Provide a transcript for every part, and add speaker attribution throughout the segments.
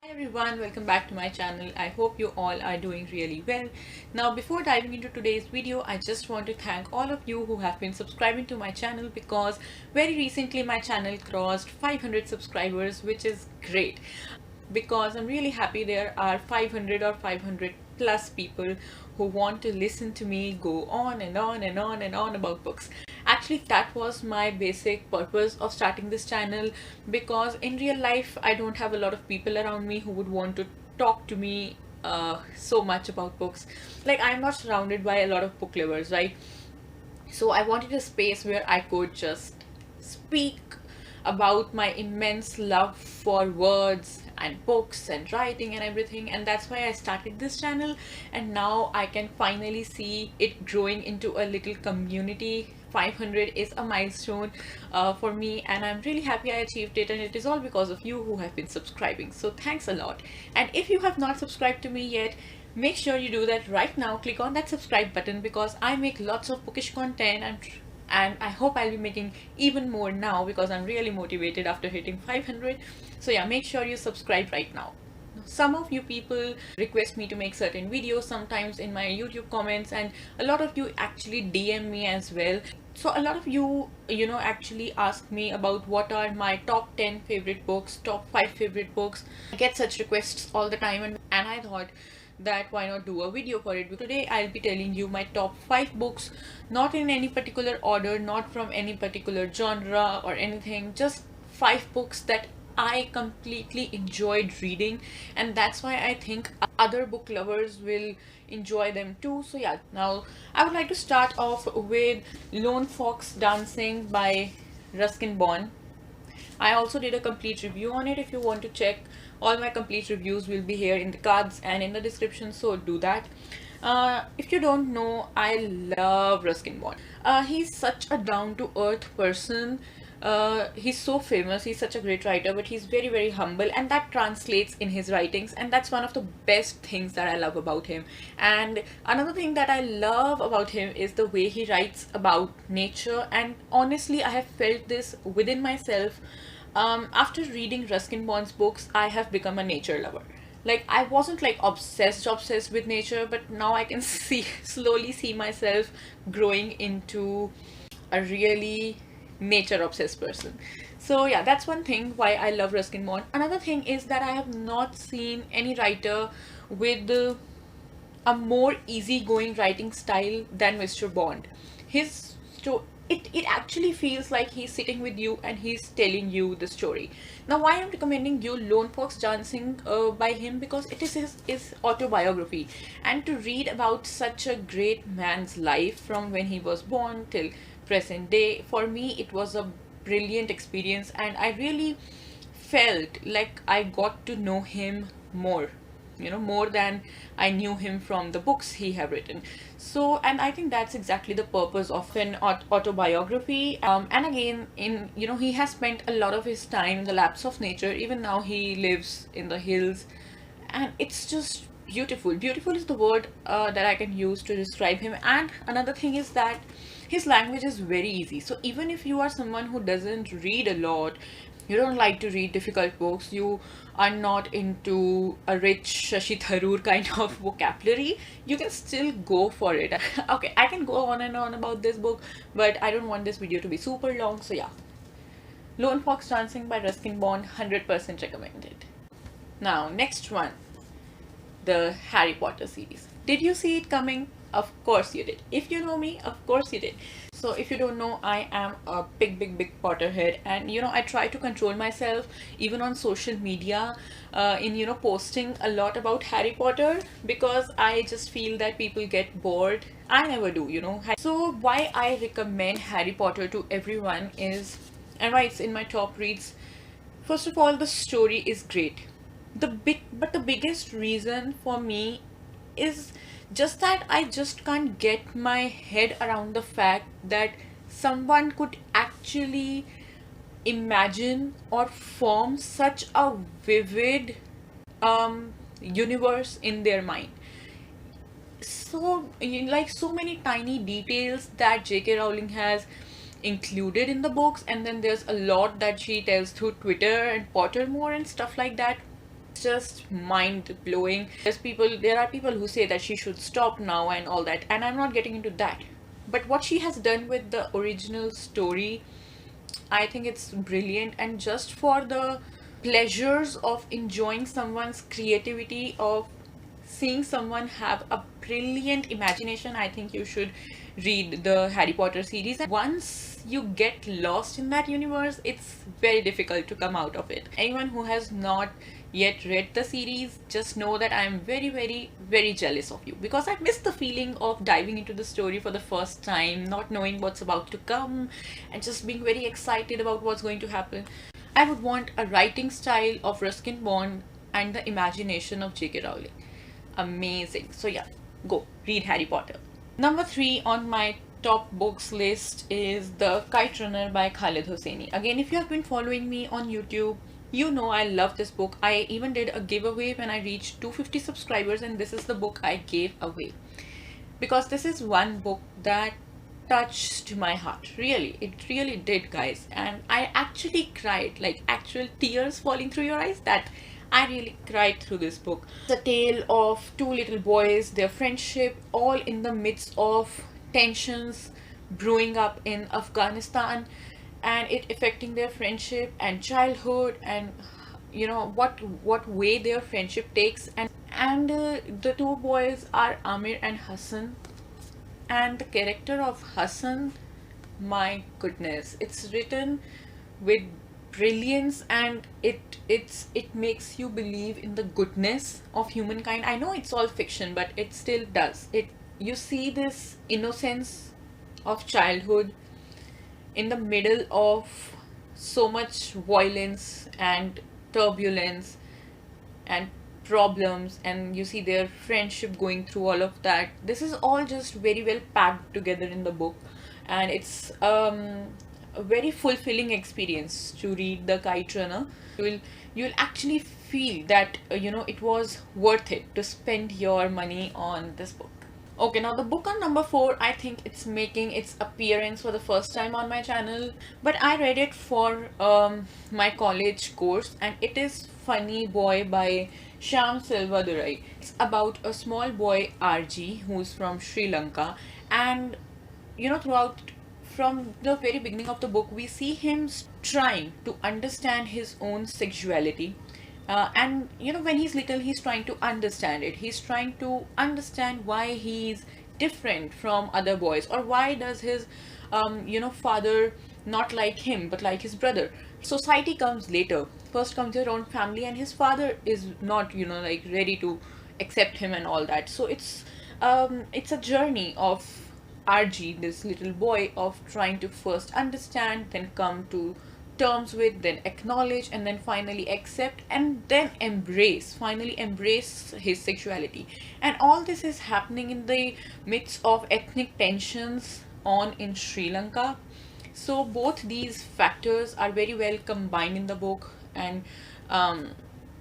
Speaker 1: Hi everyone, welcome back to my channel. I hope you all are doing really well. Now before diving into today's video, I just want to thank all of you who have been subscribing to my channel because very recently my channel crossed 500 subscribers, which is great because I'm really happy there are 500 or 500 plus people who want to listen to me go on and on and on and on about books. Actually, that was my basic purpose of starting this channel because in real life I don't have a lot of people around me who would want to talk to me so much about books. Like, I'm not surrounded by a lot of book lovers, right? So I wanted a space where I could just speak about my immense love for words and books and writing and everything, and that's why I started this channel. And now I can finally see it growing into a little community. 500 is a milestone for me, and I'm really happy I achieved it, and it is all because of you who have been subscribing, so thanks a lot. And if you have not subscribed to me yet, make sure you do that right now. Click on that subscribe button because I make lots of bookish content, and I hope I'll be making even more now because I'm really motivated after hitting 500. So yeah, make sure you subscribe right now. Some of you people request me to make certain videos sometimes in my YouTube comments, and a lot of you actually DM me as well. So a lot of you actually ask me about what are my top 10 favorite books, top 5 favorite books. I get such requests all the time, and I thought that why not do a video for it. Today I'll be telling you my top 5 books, not in any particular order, not from any particular genre or anything, just 5 books that I completely enjoyed reading, and that's why I think other book lovers will enjoy them too. So yeah, now I would like to start off with Lone Fox Dancing by Ruskin Bond. I also did a complete review on it. If you want to check, all my complete reviews will be here in the cards and in the description, so do that. If you don't know, I love Ruskin Bond. He's such a down-to-earth person. He's so famous, he's such a great writer, but he's very, very humble, and that translates in his writings, and that's one of the best things that I love about him. And another thing that I love about him is the way he writes about nature, and honestly, I have felt this within myself. After reading Ruskin Bond's books, I have become a nature lover. Like, I wasn't like obsessed with nature, but now I can slowly see myself growing into a really nature obsessed person. So yeah, that's one thing why I love Ruskin Bond. Another thing is that I have not seen any writer with a more easygoing writing style than Mr. Bond. His it actually feels like he's sitting with you and he's telling you the story. Now, why I'm recommending you Lone Fox Dancing by him, because it is his autobiography, and to read about such a great man's life from when he was born till present day, for me it was a brilliant experience, and I really felt like I got to know him more, more than I knew him from the books he have written. So, and I think that's exactly the purpose of an autobiography. And again, he has spent a lot of his time in the laps of nature. Even now he lives in the hills, and it's just beautiful. Beautiful is the word that I can use to describe him. And another thing is that his language is very easy. So even if you are someone who doesn't read a lot, you don't like to read difficult books, you are not into a rich Shashi Tharoor kind of vocabulary, you can still go for it. Okay, I can go on and on about this book, but I don't want this video to be super long, so yeah. Lone Fox Dancing by Ruskin Bond, 100% recommended. Now, next one, the Harry Potter series. Did you see it coming? Of course you did. If you know me, of course you did. So if you don't know, I am a big Potterhead, and I try to control myself even on social media in posting a lot about Harry Potter, because I just feel that people get bored. I never do. So why I recommend Harry Potter to everyone is, and why it's in my top reads. First of all, the story is great. But the biggest reason for me is just that I just can't get my head around the fact that someone could actually imagine or form such a vivid universe in their mind. So, like, so many tiny details that J.K. Rowling has included in the books, and then there's a lot that she tells through Twitter and Pottermore and stuff like that. just mind blowing. There are people who say that she should stop now and all that, and I'm not getting into that. But what she has done with the original story, I think it's brilliant. And just for the pleasures of enjoying someone's creativity, of seeing someone have a brilliant imagination, I think you should read the Harry Potter series. And once you get lost in that universe, it's very difficult to come out of it. Anyone who has not yet read the series, just know that I am very, very, very jealous of you, because I miss the feeling of diving into the story for the first time, not knowing what's about to come, and just being very excited about what's going to happen. I would want a writing style of Ruskin Bond and the imagination of J.K. Rowling. Amazing. So yeah, go read Harry Potter. Number 3 on my top books list is The Kite Runner by Khaled Hosseini. Again, if you have been following me on YouTube, you know I love this book. I even did a giveaway when I reached 250 subscribers, and this is the book I gave away. Because this is one book that touched my heart. Really, it really did, guys. And I actually cried, like actual tears falling through your eyes. That I really cried through this book. It's a tale of two little boys, their friendship, all in the midst of tensions brewing up in Afghanistan, and it affecting their friendship and childhood, and you know what way their friendship takes. And the two boys are Amir and Hassan, and the character of Hassan, my goodness, it's written with brilliance, and it makes you believe in the goodness of humankind. I know it's all fiction, but it still does it. You see this innocence of childhood in the middle of so much violence and turbulence and problems, and you see their friendship going through all of that. This is all just very well packed together in the book, and it's a very fulfilling experience to read The Kite Runner. You'll actually feel that it was worth it to spend your money on this book. Okay, now the book on number 4, I think it's making its appearance for the first time on my channel, but I read it for my college course, and it is Funny Boy by Shyam Selvadurai. It's about a small boy RG who's from Sri Lanka, and throughout from the very beginning of the book, we see him trying to understand his own sexuality. And when he's little, he's trying to understand it. He's trying to understand why he's different from other boys, or why does his father not like him but like his brother. Society comes later. First comes your own family, and his father is not like ready to accept him and all that. So it's a journey of RG, this little boy, of trying to first understand, then come to terms with, then acknowledge, and then finally accept, and then finally embrace his sexuality. And all this is happening in the midst of ethnic tensions on in Sri Lanka. So both these factors are very well combined in the book, and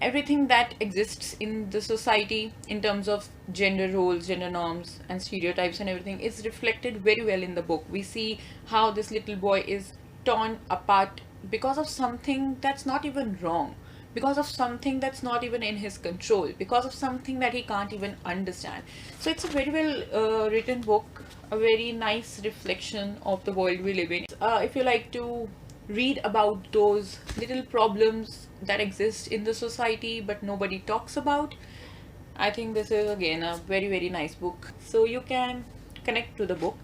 Speaker 1: everything that exists in the society in terms of gender roles, gender norms, and stereotypes and everything is reflected very well in the book. We see how this little boy is torn apart because of something that's not even wrong, because of something that's not even in his control, because of something that he can't even understand. So it's a very well written book, a very nice reflection of the world we live in. If you like to read about those little problems that exist in the society but nobody talks about, I think this is again a very, very nice book. So you can connect to the book.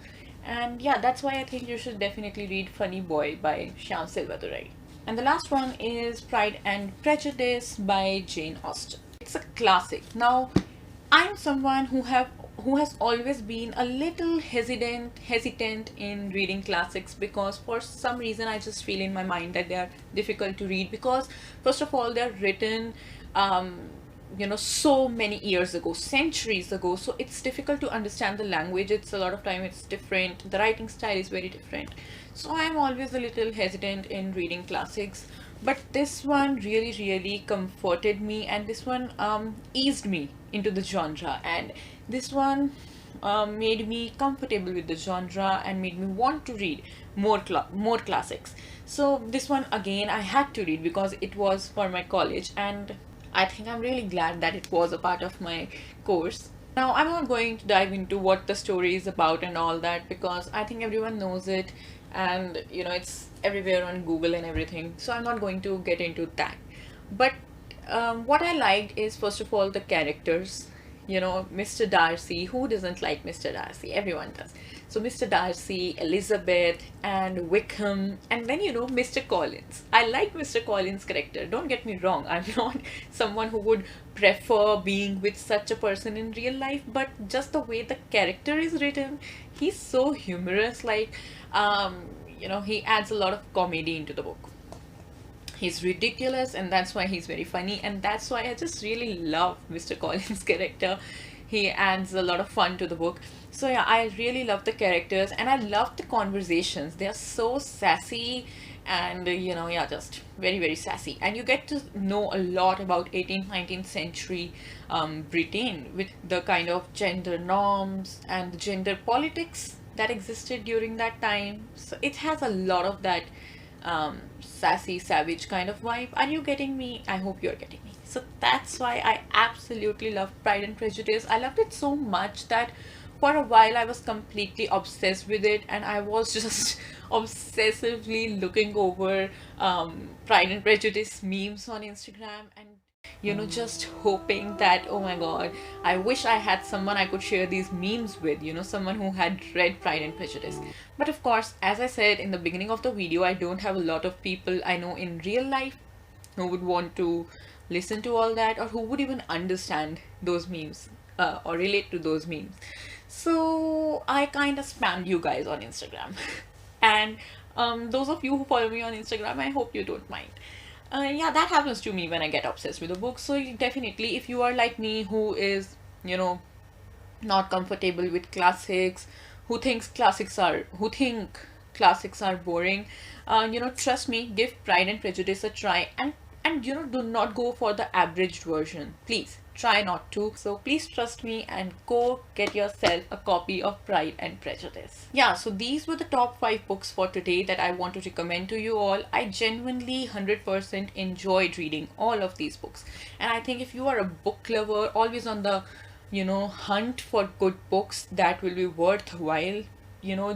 Speaker 1: And yeah, that's why I think you should definitely read Funny Boy by Shyam Selvadurai. And the last one is Pride and Prejudice by Jane Austen. It's a classic. Now, I'm someone who has always been a little hesitant in reading classics, because for some reason I just feel in my mind that they are difficult to read, because first of all, they're written so many years ago, centuries ago, so it's difficult to understand the language. It's a lot of time it's different, the writing style is very different, so I'm always a little hesitant in reading classics. But this one really, really comforted me, and this one eased me into the genre, and this one made me comfortable with the genre and made me want to read more classics. So this one again I had to read because it was for my college, and I think I'm really glad that it was a part of my course. Now, I'm not going to dive into what the story is about and all that because I think everyone knows it, and it's everywhere on Google and everything. So I'm not going to get into that. But what I liked is, first of all, the characters. Mr. Darcy. Who doesn't like Mr. Darcy? Everyone does. So Mr. Darcy, Elizabeth, and Wickham, and then Mr. Collins. I like Mr. Collins' character. Don't get me wrong. I'm not someone who would prefer being with such a person in real life, but just the way the character is written, he's so humorous. Like, he adds a lot of comedy into the book. He's ridiculous, and that's why he's very funny, and that's why I just really love Mr. Collins' character. He adds a lot of fun to the book. So yeah, I really love the characters, and I love the conversations. They are so sassy, and yeah, just very, very sassy. And you get to know a lot about 18th, 19th century Britain, with the kind of gender norms and the gender politics that existed during that time. So it has a lot of that sassy, savage kind of vibe. Are you getting me? I hope you're getting me. So that's why I absolutely love Pride and Prejudice. I loved it so much that for a while I was completely obsessed with it, and I was just obsessively looking over Pride and Prejudice memes on Instagram, and just hoping that, oh my god, I wish I had someone I could share these memes with, someone who had read Pride and Prejudice. But of course, as I said in the beginning of the video, I don't have a lot of people I know in real life who would want to listen to all that, or who would even understand those memes or relate to those memes. So I kind of spammed you guys on Instagram. And those of you who follow me on Instagram, I hope you don't mind. Yeah, that happens to me when I get obsessed with a book. So definitely, if you are like me, who is, not comfortable with classics, who think classics are boring, trust me, give Pride and Prejudice a try, and do not go for the abridged version. Please try not to. So please trust me and go get yourself a copy of Pride and Prejudice. Yeah, so these were the top 5 books for today that I want to recommend to you all. I genuinely 100% enjoyed reading all of these books, and I think if you are a book lover, always on the hunt for good books that will be worthwhile,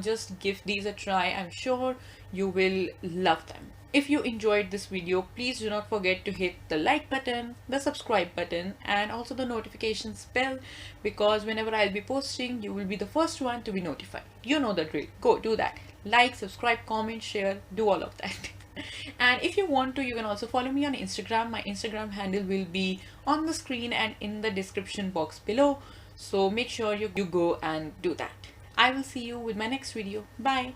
Speaker 1: just give these a try. I'm sure you will love them. If you enjoyed this video, please do not forget to hit the like button, the subscribe button, and also the notifications bell, because whenever I'll be posting, you will be the first one to be notified. You know the drill. Go do that. Like, subscribe, comment, share, do all of that. And if you want to, you can also follow me on Instagram. My Instagram handle will be on the screen and in the description box below. So make sure you go and do that. I will see you with my next video. Bye.